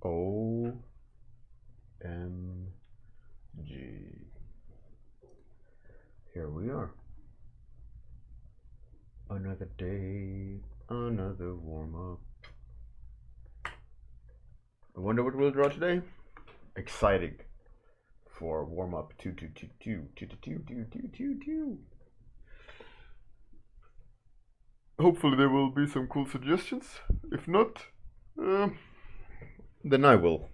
OMG. Here we are. Another day, another warm-up. I wonder what we'll draw today. Exciting for Warmup 222222222. Hopefully there will be some cool suggestions. If not, then I will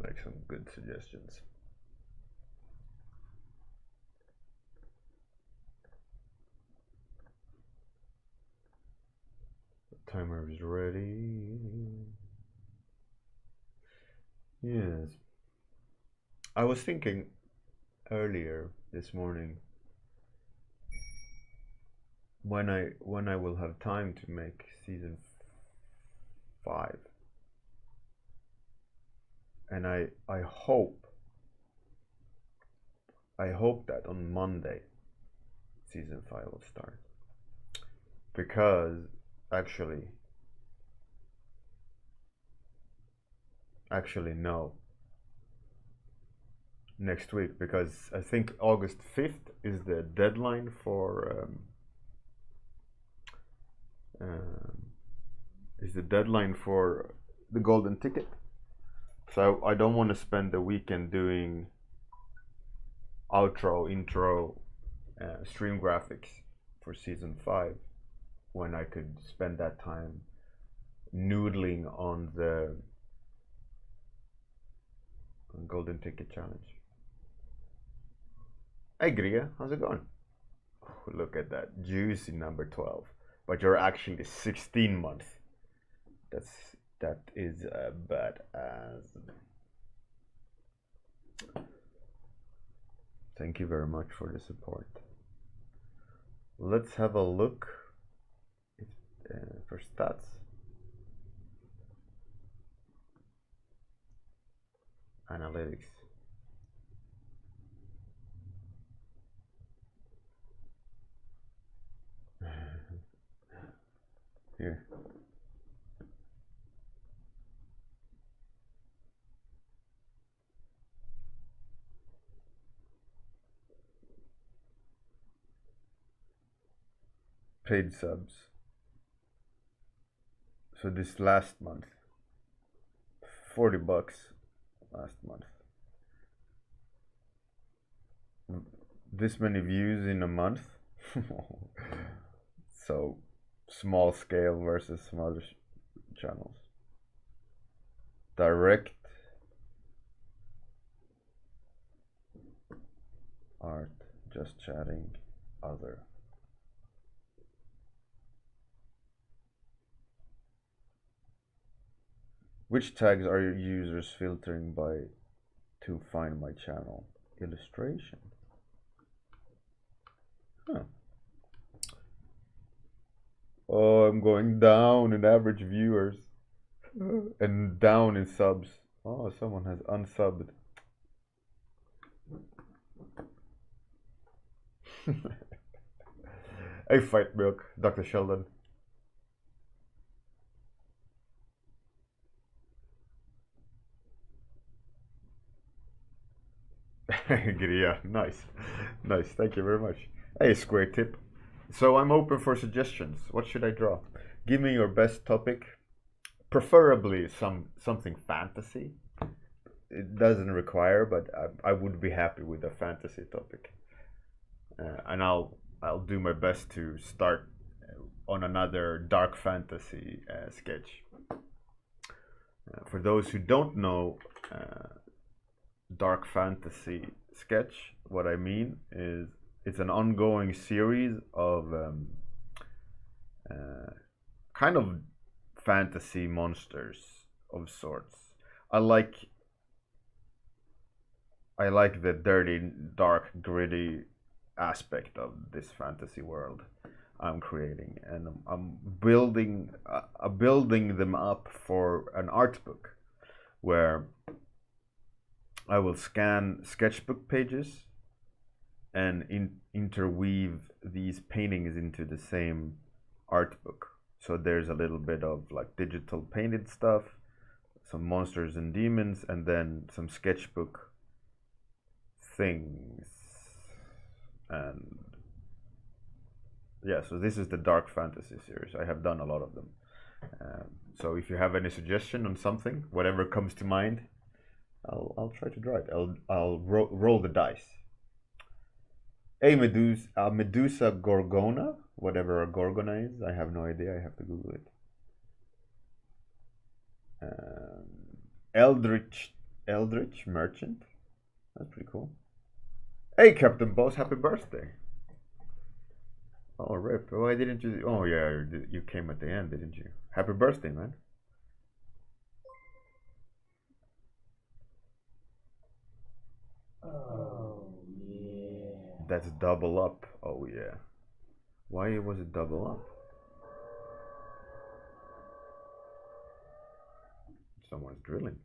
make some good suggestions. The timer is ready. Yes. I was thinking earlier this morning when I will have time to make season 5. And I hope that on Monday season 5 will start. Because actually no, next week, because I think August 5th is the deadline for the golden ticket. So I don't want to spend the weekend doing outro, intro, stream graphics for season 5 when I could spend that time noodling on the golden ticket challenge. Hey Gria, how's it going? Oh, look at that juicy number 12. But you're actually 16 months. That is badass. Thank you very much for the support. Let's have a look for stats. Analytics. Here. Paid subs. So this last month, $40 last month. This many views in a month. So small scale versus some other channels. Direct art, just chatting, other. Which tags are your users filtering by to find my channel? Illustration. Huh. Oh, I'm going down in average viewers and down in subs. Oh, someone has unsubbed. Hey, Fight Milk, Dr. Sheldon. Yeah, nice. Nice, thank you very much. Hey, Square Tip. So I'm open for suggestions. What should I draw? Give me your best topic. Preferably something fantasy. It doesn't require, but I would be happy with a fantasy topic. And I'll do my best to start on another dark fantasy sketch. For those who don't know dark fantasy sketch, what I mean is it's an ongoing series of kind of fantasy monsters of sorts. I like the dirty, dark, gritty aspect of this fantasy world I'm creating, and I'm building them up for an art book where I will scan sketchbook pages and interweave these paintings into the same art book. So there's a little bit of like digital painted stuff, some monsters and demons, and then some sketchbook things. And yeah, so this is the dark fantasy series. I have done a lot of them. So if you have any suggestion on something, whatever comes to mind, I'll try to draw it. I'll roll the dice. A Medusa Gorgona, whatever a Gorgona is, I have no idea. I have to Google it. Eldritch Merchant. That's pretty cool. Hey, Captain Boss, happy birthday. Oh, rip. Why didn't you? Oh, yeah, you came at the end, didn't you? Happy birthday, man. Oh, yeah. That's double up. Oh, yeah. Why was it double up? Someone's drilling.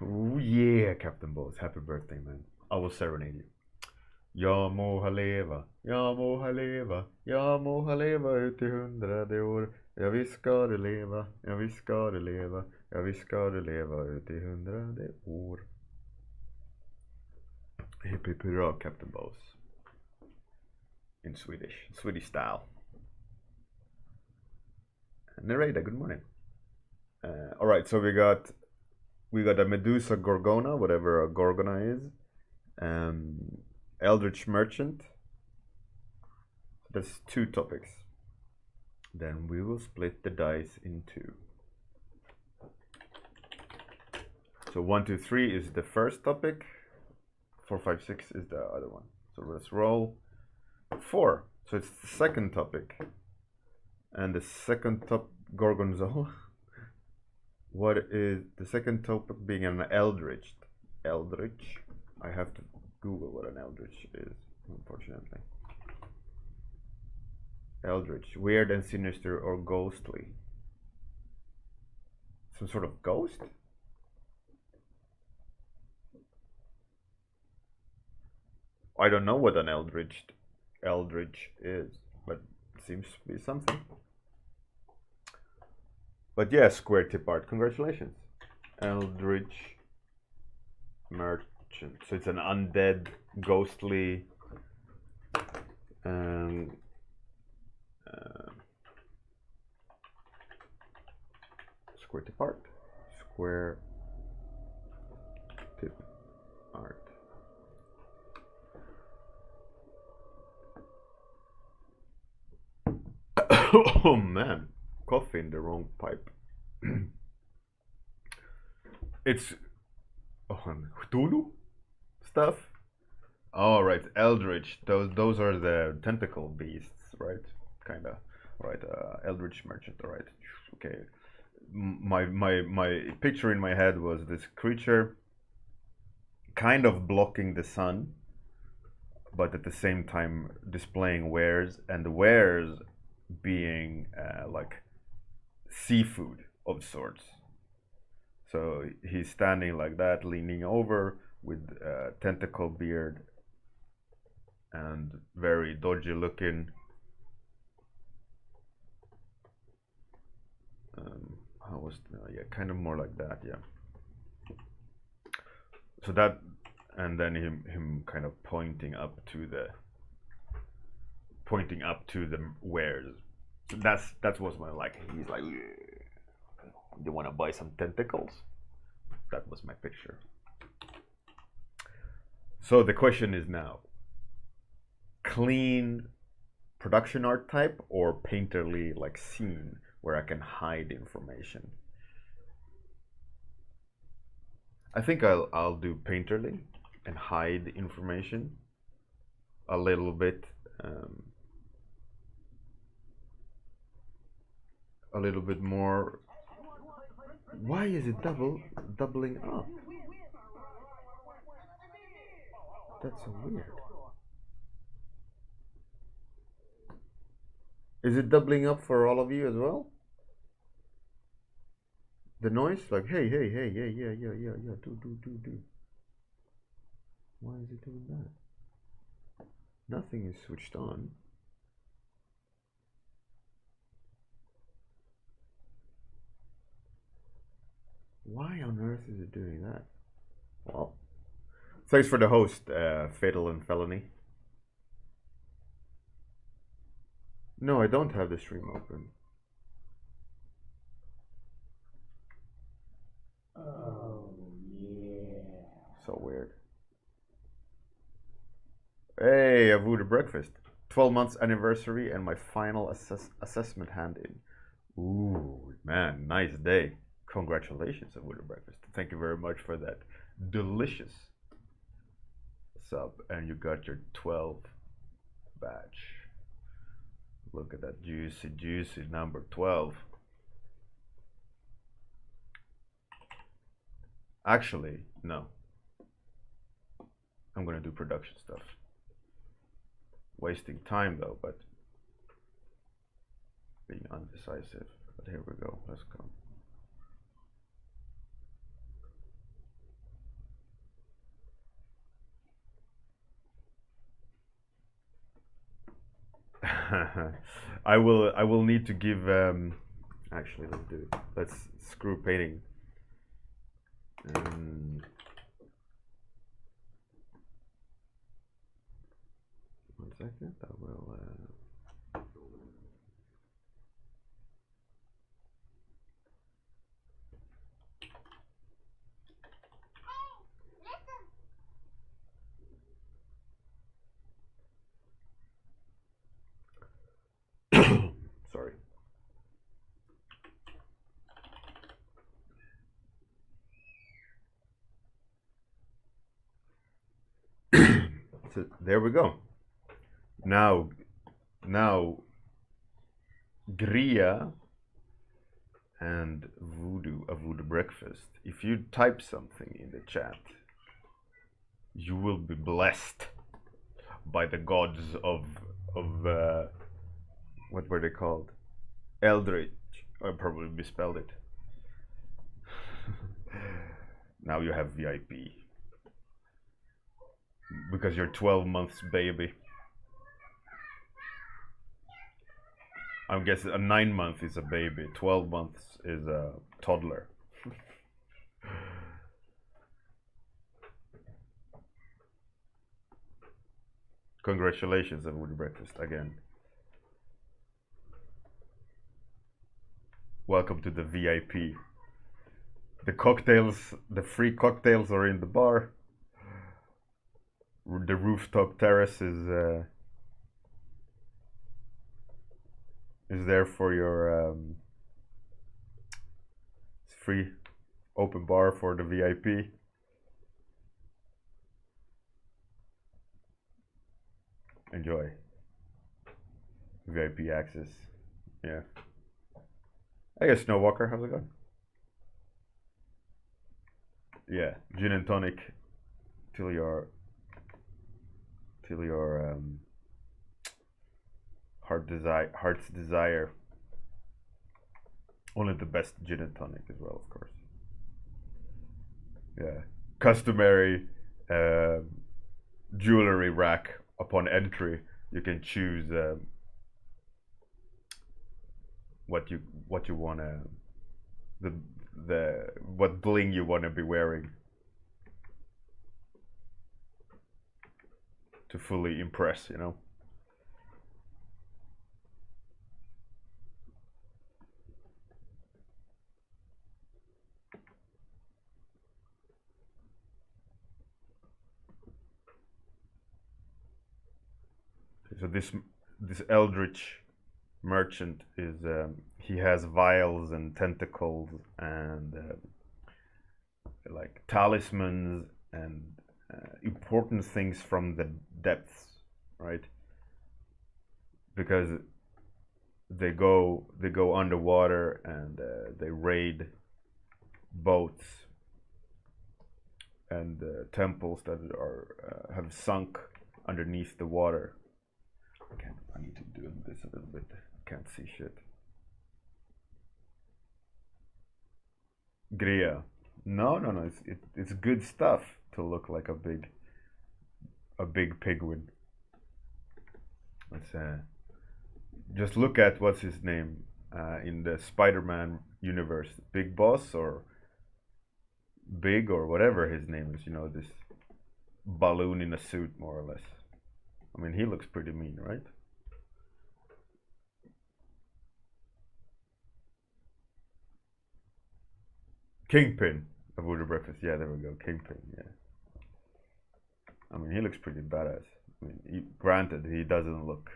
Oh, yeah, Captain Boss. Happy birthday, man. I will serenade you. Jag må leva, jag må leva, jag må leva ut i 100 år. Jag visst ska du leva, jag visst ska du leva, jag visst ska du leva ut i 100 år. Hip hip hurra, Captain Boss. In Swedish style. Nereida, good morning. All right, so we got a Medusa Gorgona, whatever a Gorgona is. Eldritch Merchant. That's 2 topics. Then we will split the dice in 2. So 1, 2, 3 is the first topic. 4, 5, 6 is the other one. So let's roll 4. So it's the second topic. And the second top Gorgonzola. What is the second topic being an Eldritch? Eldritch. I have to Google what an Eldritch is, unfortunately. Eldritch, weird and sinister or ghostly. Some sort of ghost? I don't know what an Eldritch is, but it seems to be something. But yeah, Square Tip Art, congratulations. Eldritch Merchant. So it's an undead, ghostly Square Tip Art. Square Tip Art. Oh man, coffee in the wrong pipe. It's Cthulhu stuff. All right, Eldritch. Those are the tentacle beasts, right? Kinda. Right. Eldritch Merchant. All right. Okay. My picture in my head was this creature, kind of blocking the sun, but at the same time displaying wares, and the wares being like seafood of sorts. So he's standing like that, leaning over with tentacle beard and very dodgy looking. How was yeah, kind of more like that, yeah. So that, and then him kind of pointing up to the wares. So that was my like. He's like, you want to buy some tentacles? That was my picture. So the question is now, clean production art type or painterly like scene where I can hide information? I think I'll do painterly and hide information a little bit, a little bit more. Why is it doubling up? That's so weird. Is it doubling up for all of you as well? The noise, like hey, yeah, do. Why is it doing that? Nothing is switched on. Why on earth is it doing that? Well, thanks for the host, Fatal and Felony. No, I don't have the stream open. Oh, yeah. So weird. Hey, Avu the breakfast. 12 months anniversary and my final assessment hand in. Ooh, man, nice day. Congratulations, Avu the breakfast. Thank you very much for that delicious sub. And you got your 12 badge. Look at that juicy number 12. Actually, no. I'm gonna do production stuff. Wasting time though, but being undecisive. But here we go. Let's go. I will need to give actually let's do it. Let's screw painting. One second, I will sorry. So there we go. Now Gria and Voodoo breakfast. If you type something in the chat, you will be blessed by the gods of what were they called? Eldritch. I probably misspelled it. Now you have VIP. Because you're 12 months baby. I guess a 9 month is a baby, 12 months is a toddler. Congratulations, Woody Breakfast, again. Welcome to the VIP. The cocktails, the free cocktails are in the bar. The rooftop terrace is there for your free open bar for the VIP. Enjoy. VIP access. Yeah. I guess Snowwalker, how's it going? Yeah, gin and tonic till your heart's desire. Only the best gin and tonic as well, of course. Yeah, customary jewelry rack upon entry. You can choose what you wanna what bling you wanna be wearing to fully impress, you know. So this eldritch merchant is he has vials and tentacles and like talismans and important things from the depths, right? Because they go underwater and they raid boats and temples that are have sunk underneath the water. I need to do this a little bit. Can't see shit. Gria. No. It's good stuff to look like a big penguin. Let's just look at what's his name in the Spider-Man universe. Big Boss or Big or whatever his name is, you know, this balloon in a suit, more or less. I mean, he looks pretty mean, right? Kingpin of Voodoo Breakfast. Yeah, there we go. Kingpin. Yeah. I mean, he looks pretty badass. I mean, granted, he doesn't look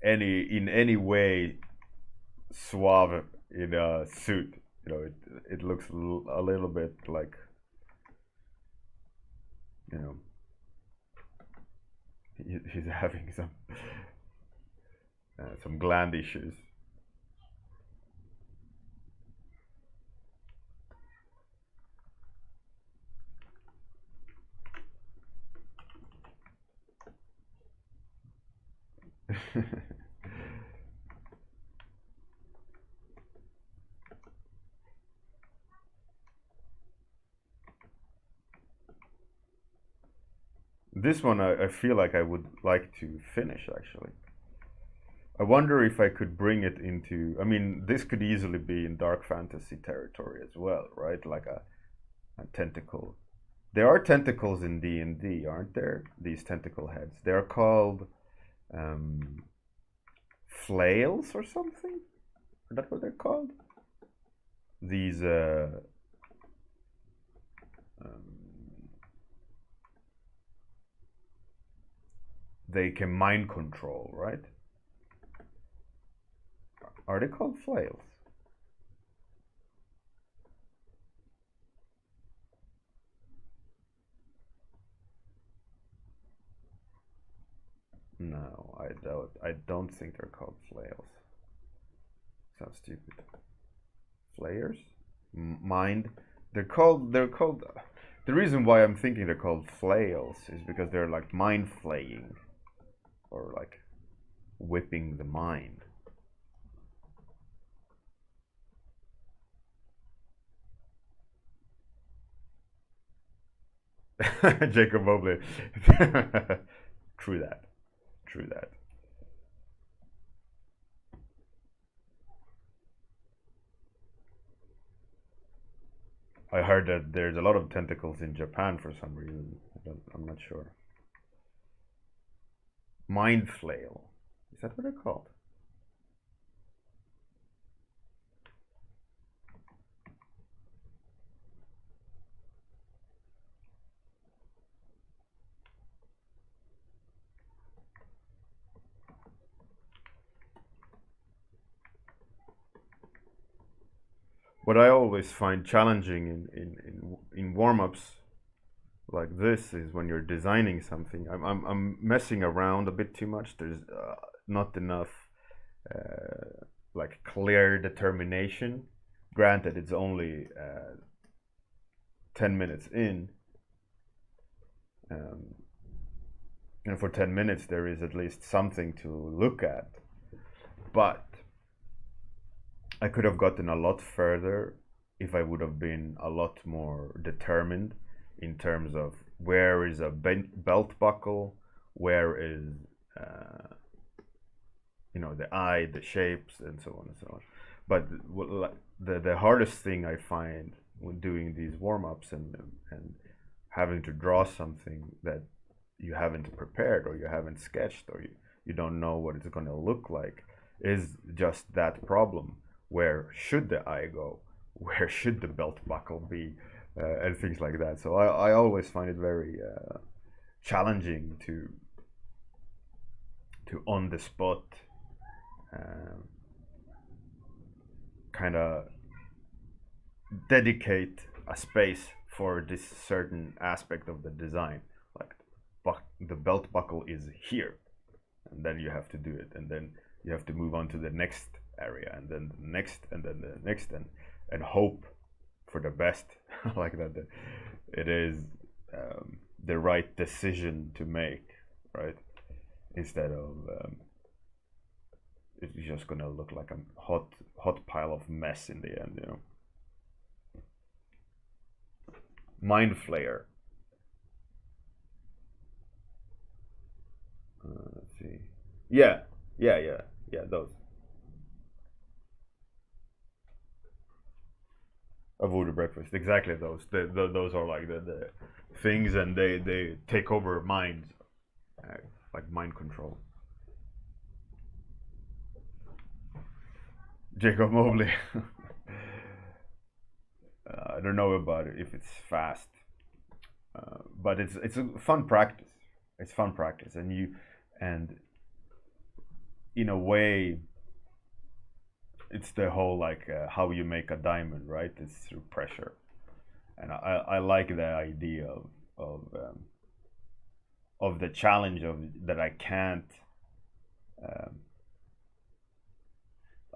in any way suave in a suit. You know, it looks a little bit like, you know, he's having some gland issues. This one I feel like I would like to finish actually. I wonder if I could bring it into. I mean, this could easily be in dark fantasy territory as well, right? Like a tentacle. There are tentacles in D&D, aren't there? These tentacle heads. They're called um, flails or something. Is that what they're called? These um, they can mind control, right? Are they called flails? No, I don't. I don't think they're called flails. Sounds stupid. Flayers? Mind? They're called. They're called. The reason why I'm thinking they're called flails is because they're like mind flaying, or like whipping the mind. Jacob Mobley. True that. True that. I heard that there's a lot of tentacles in Japan for some reason. I'm not sure. Mind flail. Is that what they're called? What I always find challenging in warm-ups like this is when you're designing something. I'm messing around a bit too much. There's not enough like clear determination. Granted, it's only 10 minutes in, um, and for 10 minutes there is at least something to look at. But I could have gotten a lot further if I would have been a lot more determined in terms of where is a belt buckle, where is you know, the eye, the shapes, and so on and so on. But the hardest thing I find when doing these warm-ups and having to draw something that you haven't prepared or you haven't sketched or you don't know what it's going to look like is just that problem. Where should the eye go? Where should the belt buckle be? And things like that. So I always find it very challenging to on the spot kind of dedicate a space for this certain aspect of the design. Like the belt buckle is here, and then you have to do it, and then you have to move on to the next area, and then the next, and then the next, and hope for the best. Like that it is the right decision to make, right? Instead of it's just gonna look like a hot pile of mess in the end, you know. Mind flayer. Let's see. Yeah, yeah. Those. A voodoo breakfast, exactly those. Those are like the things, and they take over minds, like mind control. Jacob Mobley. I don't know about it if it's fast, but it's a fun practice. It's fun practice, and in a way, it's the whole like how you make a diamond, right? It's through pressure, and I like the idea of the challenge of that I can't um,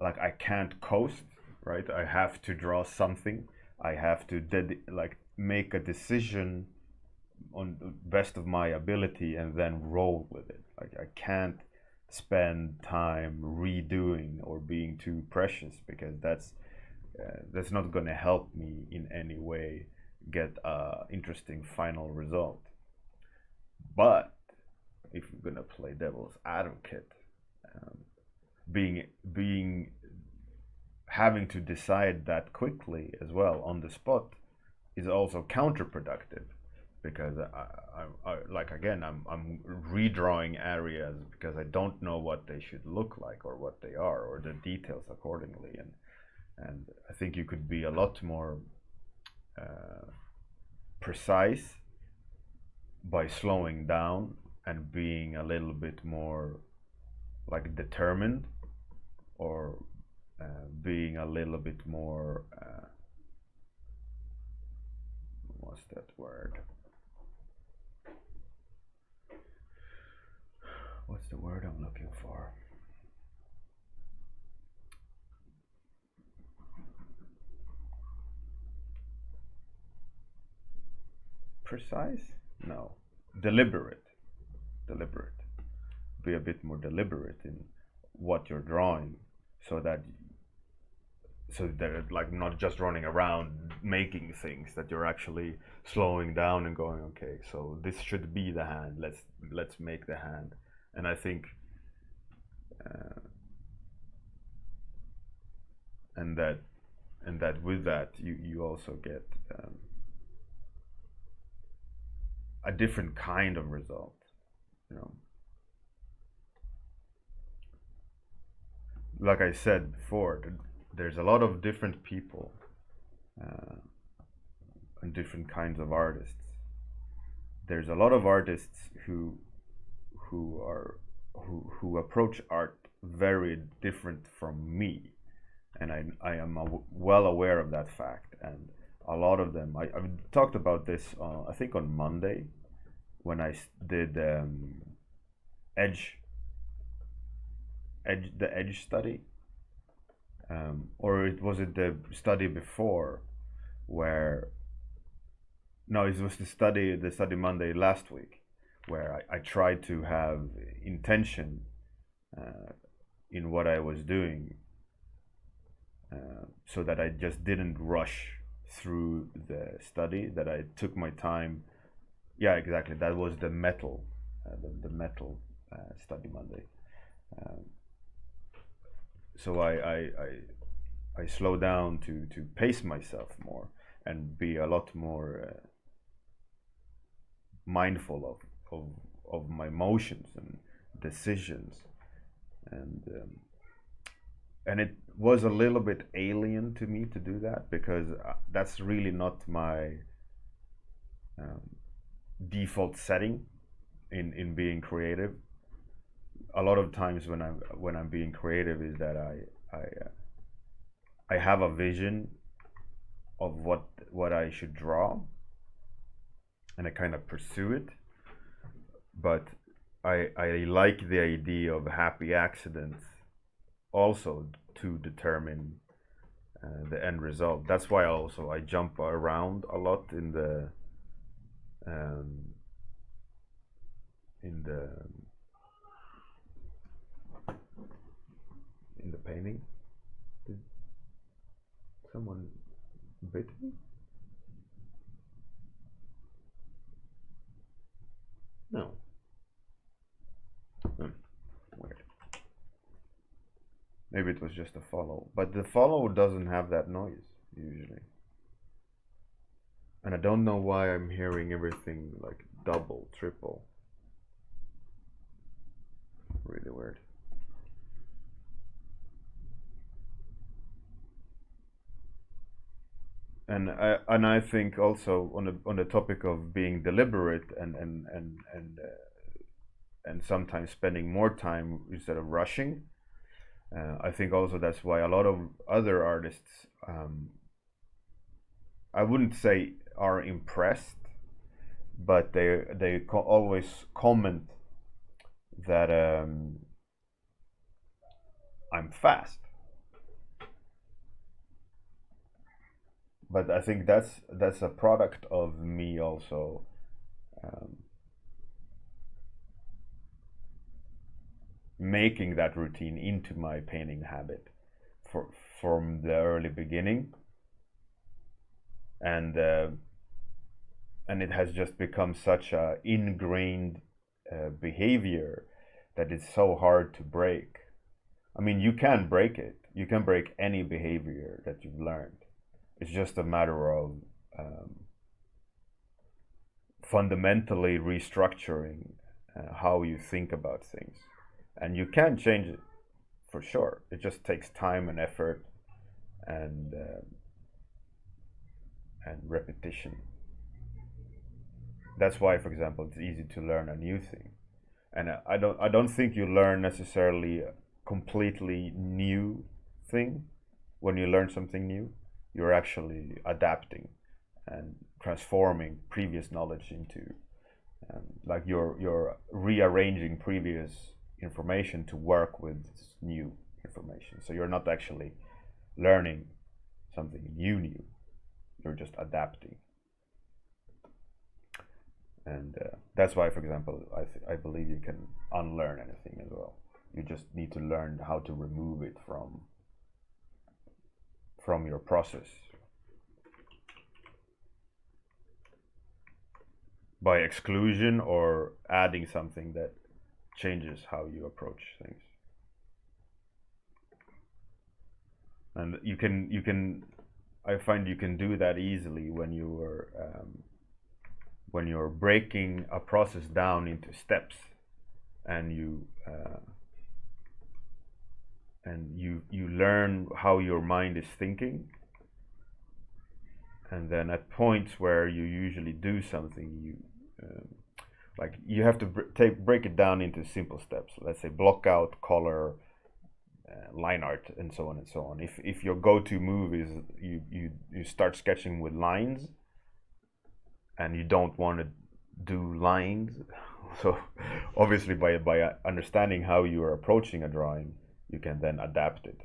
like I can't coast, right? I have to draw something. I have to like make a decision on the best of my ability and then roll with it. Like I can't spend time redoing or being too precious, because that's not going to help me in any way get a interesting final result. But if you're going to play devil's advocate, um, being having to decide that quickly as well on the spot is also counterproductive, because like again I'm redrawing areas because I don't know what they should look like or what they are or the details accordingly, and I think you could be a lot more precise by slowing down and being a little bit more like determined, or being a little bit more what's that word? What's the word I'm looking for? Precise? No. Deliberate. Deliberate. Be a bit more deliberate in what you're drawing, so that like not just running around making things, that you're actually slowing down and going, okay, so this should be the hand. Let's make the hand. And I think uh, and that with that you also get a different kind of result, you know. Like I said before, there's a lot of different people uh, and different kinds of artists. There's a lot of artists who approach art very different from me, and I am well aware of that fact. And a lot of them, I've talked about this I think on Monday, when I did edge the edge study, or was it the study before, where no, it was the study Monday last week, where I tried to have intention in what I was doing, so that I just didn't rush through the study, that I took my time. Yeah, exactly. That was the metal, the metal study Monday. Um, so I slow down to pace myself more and be a lot more mindful of my motions and decisions, and it was a little bit alien to me to do that, because that's really not my um, default setting in being creative. A lot of times when I'm being creative is that I have a vision of what I should draw, and I kind of pursue it, but I like the idea of happy accidents also to determine the end result. That's why also I jump around a lot um, in the in the painting. Did someone bit me? No. Weird. Maybe it was just a follow, but the follow doesn't have that noise usually. And I don't know why I'm hearing everything like double, triple. Really weird. And I think also on the topic of being deliberate and sometimes spending more time instead of rushing. I think also that's why a lot of other artists, I wouldn't say are impressed, but they always comment that I'm fast. But I think that's a product of me also um, making that routine into my painting habit for, from the early beginning, and it has just become such a ingrained behavior that it's so hard to break. I mean, you can break it. You can break any behavior that you've learned. It's just a matter of fundamentally restructuring how you think about things, and you can change it for sure. It just takes time and effort and repetition. That's why, for example, it's easy to learn a new thing, and I don't think you learn necessarily a completely new thing when you learn something new. You're actually adapting and transforming previous knowledge into like you're rearranging previous information to work with new information. So you're not actually learning something new. You're just adapting. And that's why, for example, I believe you can unlearn anything as well. You just need to learn how to remove it from your process by exclusion or adding something that changes how you approach things. And you can I find you can do that easily when you're breaking a process down into steps, and you learn how your mind is thinking, and then at points where you usually do something, like you have to break it down into simple steps. Let's say block out, color, line art, and so on and so on. If your go-to move is you start sketching with lines, and you don't want to do lines, so obviously by understanding how you are approaching a drawing, you can then adapt it.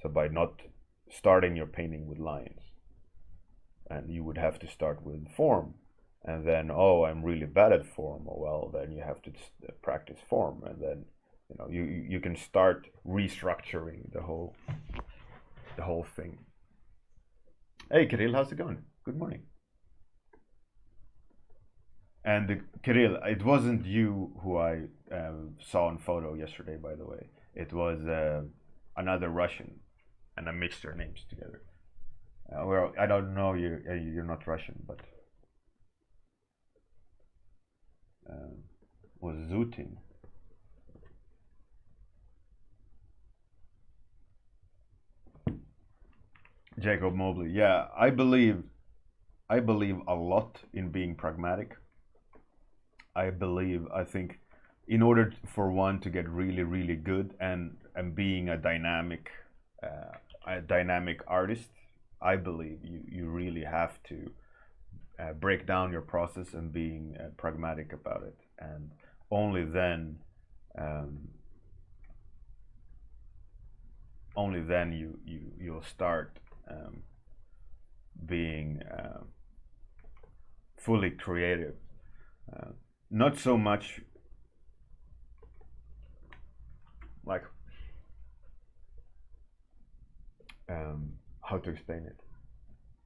So by not starting your painting with lines, and you would have to start with form, and then, oh, I'm really bad at form. Oh, well, then you have to practice form, and then you can start restructuring the whole thing. Hey Kirill, how's it going? Good morning. And Kirill, it wasn't you who I saw on photo yesterday, by the way. It was another Russian, and I mixed your names together. Well, I don't know you. You're not Russian, but was Zutin. Jacob Mobley. Yeah, I believe a lot in being pragmatic. I think in order for one to get really, really good and being a dynamic artist, I believe you really have to break down your process and being pragmatic about it, and only then um, you'll start being fully creative. Uh, Not so much like how to explain it.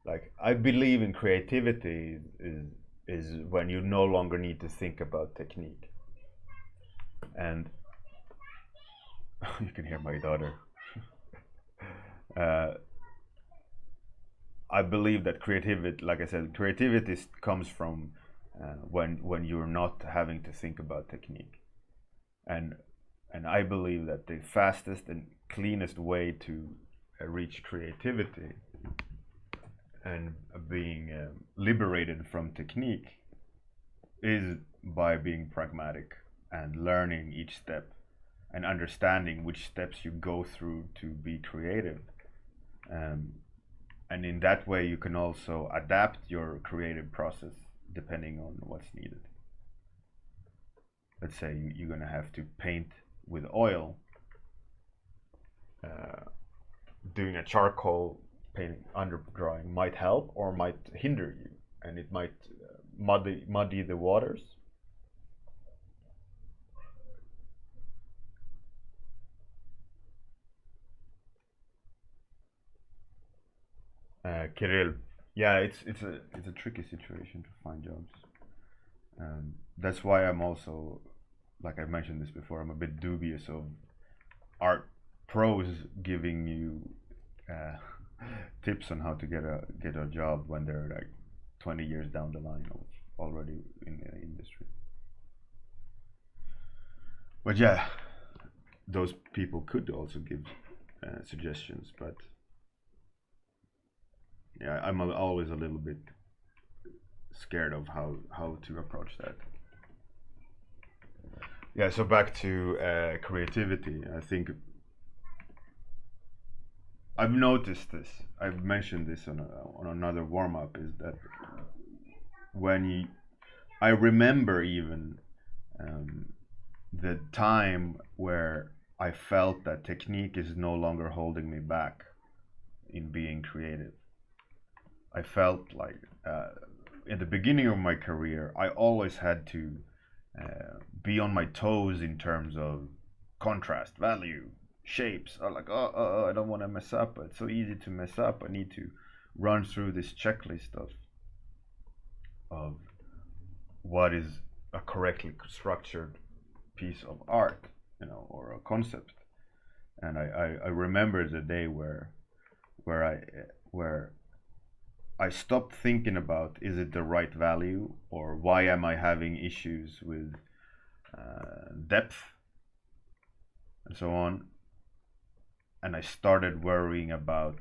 Like, I believe in creativity is when you no longer need to think about technique. And you can hear my daughter. uh, I believe that creativity, like I said, creativity comes from when you're not having to think about technique, and I believe that the fastest and cleanest way to reach creativity and being liberated from technique is by being pragmatic and learning each step and understanding which steps you go through to be creative. And in that way, you can also adapt your creative process depending on what's needed. Let's say you're going to have to paint with oil. Doing a charcoal painting under drawing might help or might hinder you, and it might muddy the waters. Kirill, yeah, it's a tricky situation to find jobs. That's why I'm also, like I mentioned this before, I'm a bit dubious of art pros giving you tips on how to get a job when they're like 20 years down the line of already in the industry. But yeah, those people could also give suggestions, but yeah, I'm always a little bit scared of how to approach that. Yeah, so back to creativity. I think I've noticed this. I've mentioned this on another warm up. Is that I remember even the time where I felt that technique is no longer holding me back in being creative. I felt like in the beginning of my career, I always had to be on my toes in terms of contrast, value, shapes. I'm like, I don't want to mess up. It's so easy to mess up. I need to run through this checklist of what is a correctly structured piece of art, or a concept. And I remember the day where I stopped thinking about, is it the right value, or why am I having issues with depth and so on, and I started worrying about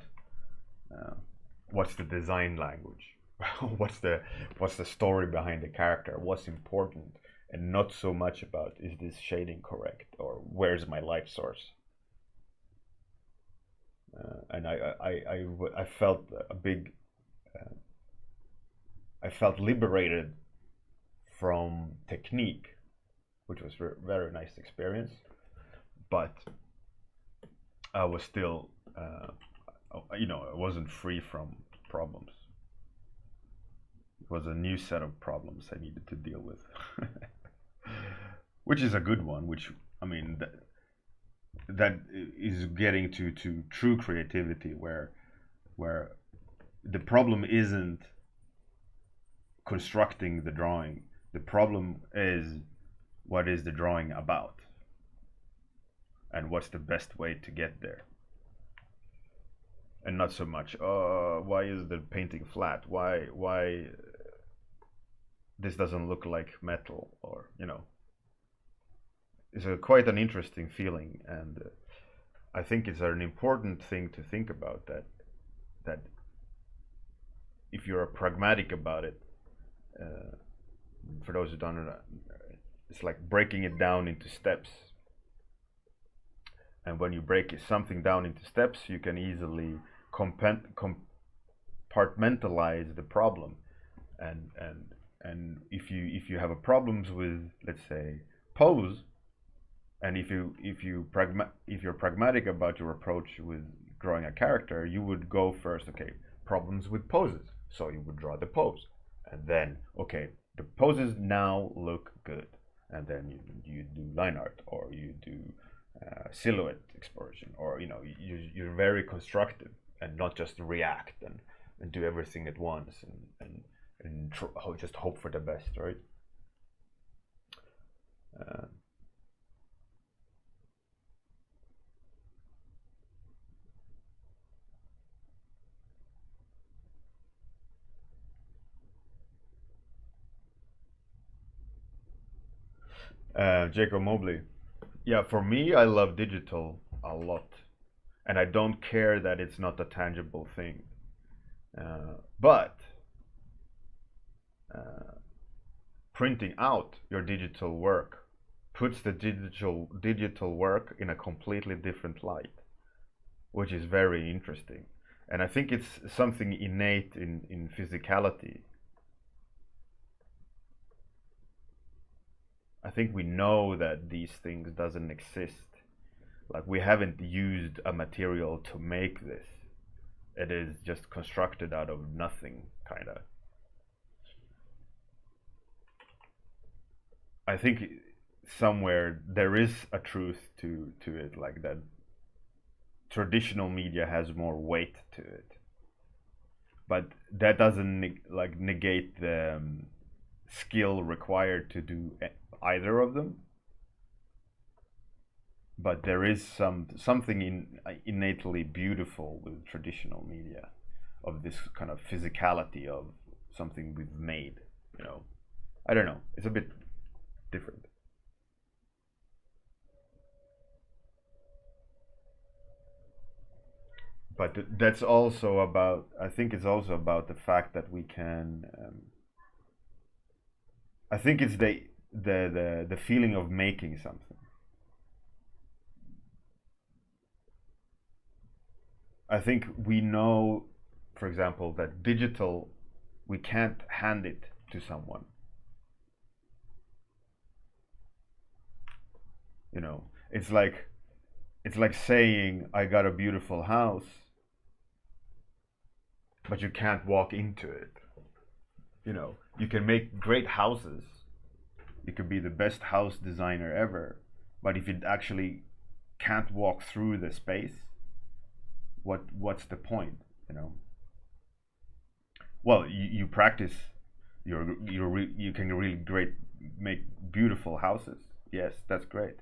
what's the design language, what's the story behind the character, what's important, and not so much about, is this shading correct, or where's my light source. And I felt a big I felt liberated from technique, which was a very nice experience, but I was still, I wasn't free from problems. It was a new set of problems I needed to deal with, which is a good one. Which, I mean, that is getting to true creativity, where the problem isn't constructing the drawing. The problem is, what is the drawing about, and what's the best way to get there. And not so much, why is the painting flat? Why this doesn't look like metal, or it's quite an interesting feeling, and I think it's an important thing to think about, that if you're pragmatic about it, for those who don't know, it's like breaking it down into steps. And when you break something down into steps, you can easily compartmentalize the problem. And if you have a problems with, let's say, pose, and if you're pragmatic about your approach with drawing a character, you would go first, okay, problems with poses, so you would draw the pose, and then, okay, the poses now look good, and then you do line art, or you do silhouette exploration, or you're very constructive and not just react and do everything at once, and just hope for the best, right? Jacob Mobley. Yeah, for me, I love digital a lot, and I don't care that it's not a tangible thing. But uh, printing out your digital work puts the digital work in a completely different light, which is very interesting. And I think it's something innate in physicality. I think we know that these things doesn't exist. Like we haven't used a material to make this. It is just constructed out of nothing, kind of. I think somewhere there is a truth to it, like that traditional media has more weight to it, but that doesn't like negate the skill required to do either of them. But there is something innately beautiful with traditional media, of this kind of physicality of something we've made. You know, I don't know. It's a bit different. But that's also about. I think it's also about the fact that we can. I think it's the feeling of making something. I think we know, for example, that digital, we can't hand it to someone. You know, it's like saying I got a beautiful house, but you can't walk into it. You know, you can make great houses. You could be the best house designer ever, but if you actually can't walk through the space, what's the point? You know. Well, you practice. You can really great make beautiful houses. Yes, that's great.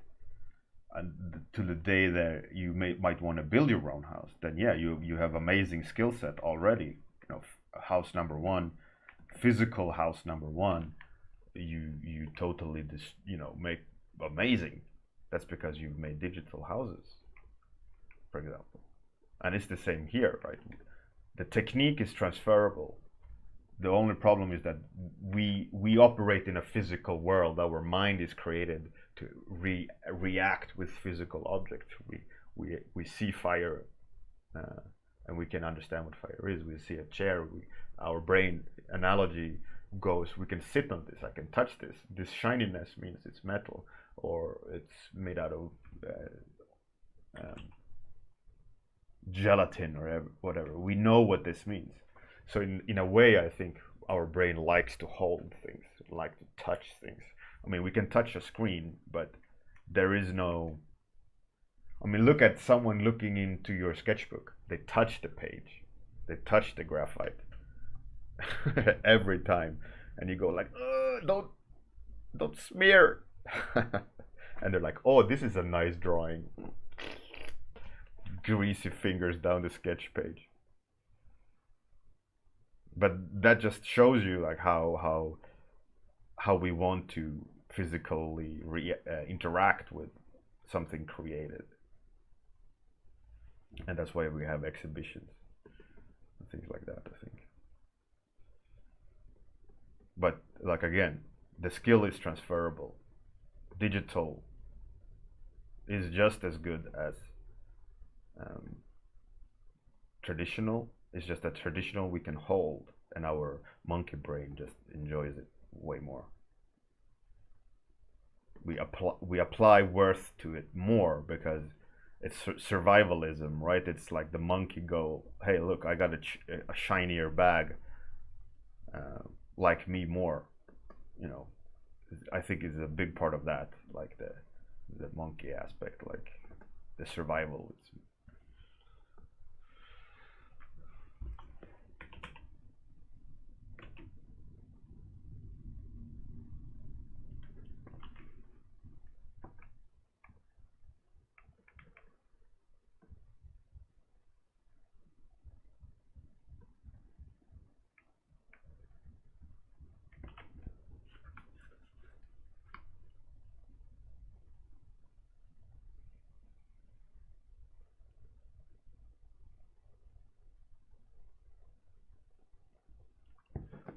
And to the day that you might want to build your own house, then yeah, you have amazing skill set already. You know, house number one, physical house number one, you totally just make amazing. That's because you've made digital houses, for example. And it's the same here, right? The technique is transferable. The only problem is that we operate in a physical world. Our mind is created to react with physical objects. We see fire, and we can understand what fire is. We see a chair. Our brain analogy goes, we can sit on this. I can touch this. This shininess means it's metal, or it's made out of gelatin or whatever. We know what this means. So in a way, I think our brain likes to hold things, like to touch things. I mean, we can touch a screen, but there is no. I mean, look at someone looking into your sketchbook. They touch the page, they touch the graphite every time, and you go like, don't smear, and they're like, oh, this is a nice drawing. Greasy fingers down the sketch page. But that just shows you like how we want to physically interact with something created, and that's why we have exhibitions and things like that, I think. But like again, the skill is transferable. Digital is just as good as um, traditional. It's just that traditional we can hold, and our monkey brain just enjoys it way more. We apply worth to it more because it's survivalism, right? It's like the monkey go, hey, look, I got a shinier bag, like me more. You know, I think is a big part of that, like the monkey aspect, like the survival.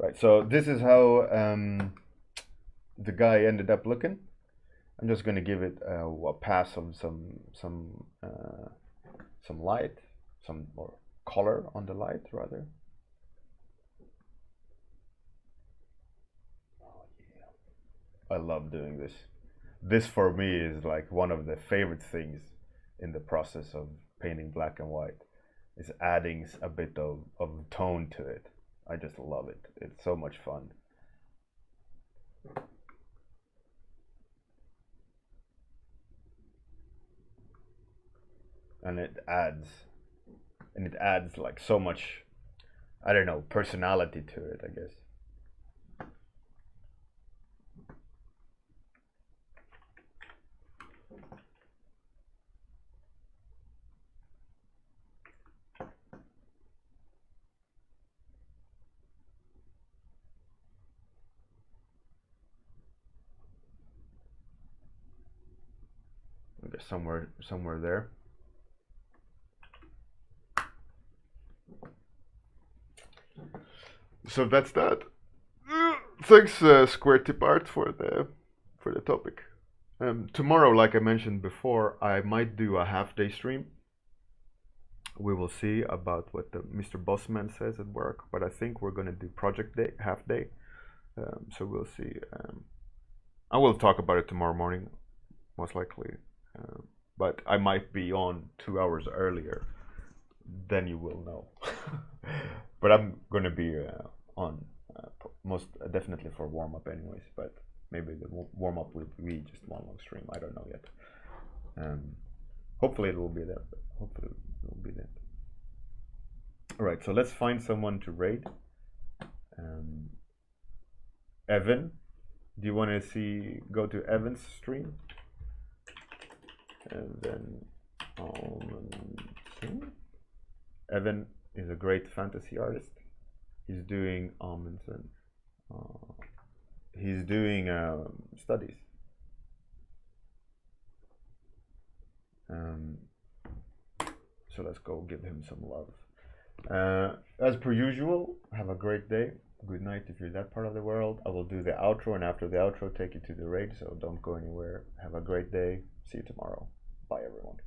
Right, so this is how the guy ended up looking. I'm just gonna give it a pass of some light, some more color on the light rather. Oh yeah, I love doing this. This for me is like one of the favorite things in the process of painting black and white, is adding a bit of tone to it. I just love it. It's so much fun. And it adds like so much, I don't know, personality to it, I guess. I guess somewhere there. So that's that. Thanks, Square Tip Art, for the topic. Tomorrow, like I mentioned before, I might do a half-day stream. We will see about what the Mr. Bossman says at work, but I think we're gonna do project day, half day. So we'll see. I will talk about it tomorrow morning, most likely. But I might be on 2 hours earlier. Then you will know. But I'm gonna be on most definitely for warm up anyways. But maybe the warm up will be just one long stream. I don't know yet. Hopefully it will be there. Hopefully it will be there. All right, so let's find someone to raid. Evan, do you want to go to Evan's stream? And then Evan is a great fantasy artist. He's doing Amundsen. He's doing studies. So let's go give him some love. As per usual, have a great day. Good night if you're that part of the world. I will do the outro, and after the outro, take you to the raid. So don't go anywhere. Have a great day. See you tomorrow. Bye, everyone.